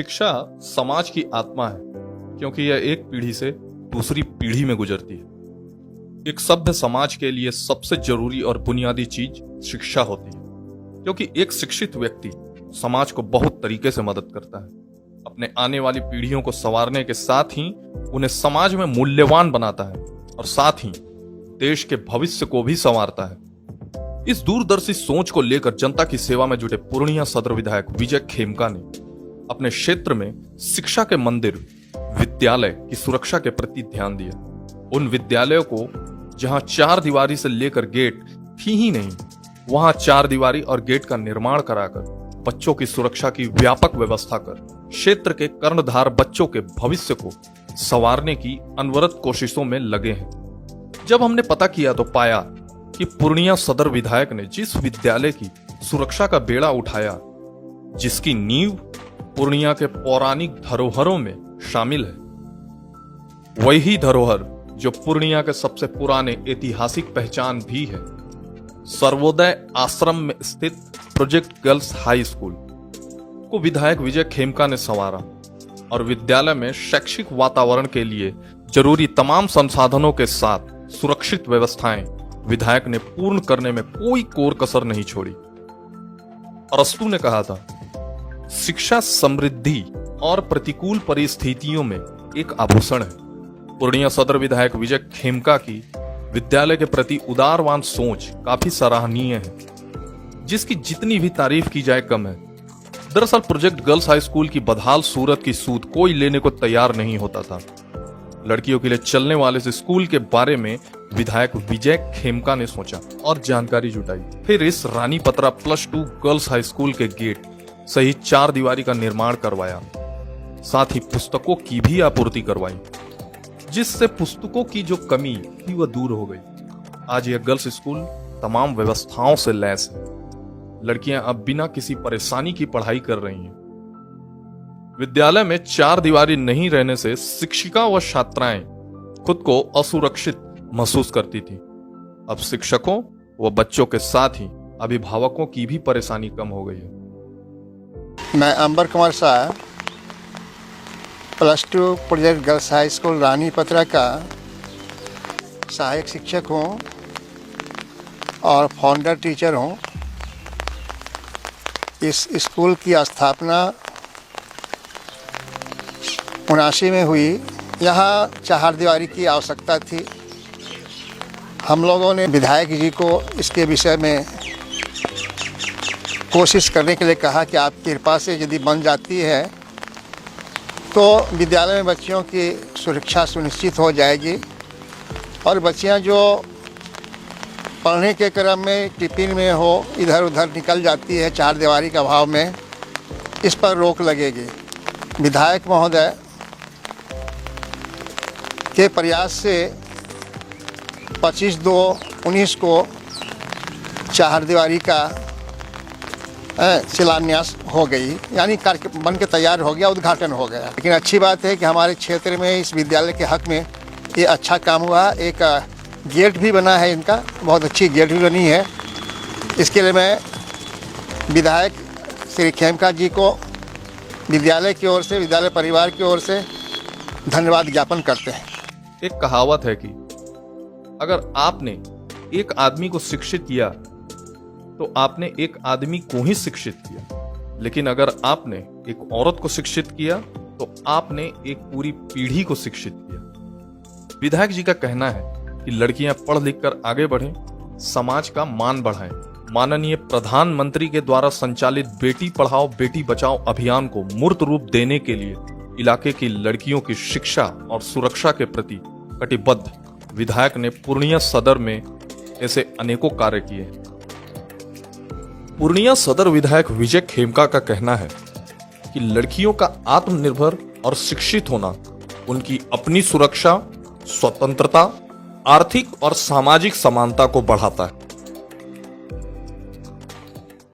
शिक्षा समाज की आत्मा है क्योंकि यह एक पीढ़ी से दूसरी पीढ़ी में गुजरती है। एक सभ्य समाज के लिए सबसे जरूरी और बुनियादी चीज शिक्षा होती है क्योंकि एक शिक्षित व्यक्ति समाज को बहुत तरीके से मदद करता है। अपने आने वाली पीढ़ियों को संवारने के साथ ही उन्हें समाज में मूल्यवान बनाता है और साथ ही देश के भविष्य को भी संवारता है। इस दूरदर्शी सोच को लेकर जनता की सेवा में जुटे पूर्णिया सदर विधायक विजय खेमका ने अपने क्षेत्र में शिक्षा के मंदिर विद्यालय की सुरक्षा के प्रति ध्यान दिया। उन विद्यालयों को जहां चार दीवारी से लेकर गेट थी ही नहीं, वहां चार दीवारी और गेट का निर्माण कराकर बच्चों की सुरक्षा की व्यापक व्यवस्था कर क्षेत्र के कर्णधार बच्चों के भविष्य को संवारने की अनवरत कोशिशों में लगे हैं। जब हमने पता किया तो पाया कि पूर्णिया सदर विधायक ने जिस विद्यालय की सुरक्षा का बेड़ा उठाया, जिसकी नींव पूर्णिया के पौराणिक धरोहरों में शामिल है, वही धरोहर जो पूर्णिया के सबसे पुराने ऐतिहासिक पहचान भी है, सर्वोदय आश्रम में स्थित प्रोजेक्ट गर्ल्स हाई स्कूल को विधायक विजय खेमका ने संवारा और विद्यालय में शैक्षिक वातावरण के लिए जरूरी तमाम संसाधनों के साथ सुरक्षित व्यवस्थाएं विधायक ने पूर्ण करने में कोई कोर कसर नहीं छोड़ी। अरस्तु ने कहा था, शिक्षा समृद्धि और प्रतिकूल परिस्थितियों में एक आभूषण है। पूर्णिया सदर विधायक विजय खेमका की विद्यालय के प्रति उदारवान सोच काफी सराहनीय है, जिसकी जितनी भी तारीफ की जाए कम है। दरअसल प्रोजेक्ट गर्ल्स हाई स्कूल की बदहाल सूरत की सूद कोई लेने को तैयार नहीं होता था। लड़कियों के लिए चलने वाले इस स्कूल के बारे में विधायक विजय खेमका ने सोचा और जानकारी जुटाई। फिर इस रानी पत्रा +2 गर्ल्स हाई स्कूल के गेट सहित चार दीवारी का निर्माण करवाया, साथ ही पुस्तकों की भी आपूर्ति करवाई, जिससे पुस्तकों की जो कमी थी वह दूर हो गई। आज यह गर्ल्स स्कूल तमाम व्यवस्थाओं से लैस है। लड़कियां अब बिना किसी परेशानी की पढ़ाई कर रही हैं। विद्यालय में चार दीवारी नहीं रहने से शिक्षिका व छात्राएं खुद को असुरक्षित महसूस करती थी। अब शिक्षकों व बच्चों के साथ ही अभिभावकों की भी परेशानी कम हो गई है। मैं Ambar Kumar Shah +2 project girls high school Ranipatra का सहायक शिक्षक हूँ और फाउंडर टीचर हूँ। इस स्कूल की स्थापना 79 में हुई। यहाँ चार दीवारी की आवश्यकता थी। हम लोगों ने विधायक जी को इसके विषय में कोशिश करने के लिए कहा कि आपकी कृपा से यदि बन जाती है तो विद्यालय में बच्चियों की सुरक्षा सुनिश्चित हो जाएगी और बच्चियां जो पढ़ने के क्रम में टिफिन में हो इधर उधर निकल जाती है चार दीवारी के अभाव में, इस पर रोक लगेगी। विधायक महोदय के प्रयास से 25/2/19 को चार दीवारी का शिलान्यास हो गई, यानी कार्य बन के तैयार हो गया, उद्घाटन हो गया। लेकिन अच्छी बात है कि हमारे क्षेत्र में इस विद्यालय के हक में ये अच्छा काम हुआ। एक गेट भी बना है, इनका बहुत अच्छी गेट भी बनी है। इसके लिए मैं विधायक श्री खेमका जी को विद्यालय की ओर से, विद्यालय परिवार की ओर से धन्यवाद ज्ञापन करते हैं। एक कहावत है कि अगर आपने एक आदमी को शिक्षित किया तो आपने एक आदमी को ही शिक्षित किया, लेकिन अगर आपने एक औरत को शिक्षित किया तो आपने एक पूरी पीढ़ी को शिक्षित किया। विधायक जी का कहना है कि लड़कियां पढ़ लिख कर आगे बढ़ें, समाज का मान बढ़ाएं। माननीय प्रधानमंत्री के द्वारा संचालित बेटी पढ़ाओ बेटी बचाओ अभियान को मूर्त रूप देने के लिए इलाके की लड़कियों की शिक्षा और सुरक्षा के प्रति कटिबद्ध विधायक ने पूर्णिया सदर में ऐसे अनेकों कार्य किए हैं। पूर्णिया सदर विधायक विजय खेमका का कहना है कि लड़कियों का आत्मनिर्भर और शिक्षित होना उनकी अपनी सुरक्षा, स्वतंत्रता, आर्थिक और सामाजिक समानता को बढ़ाता है।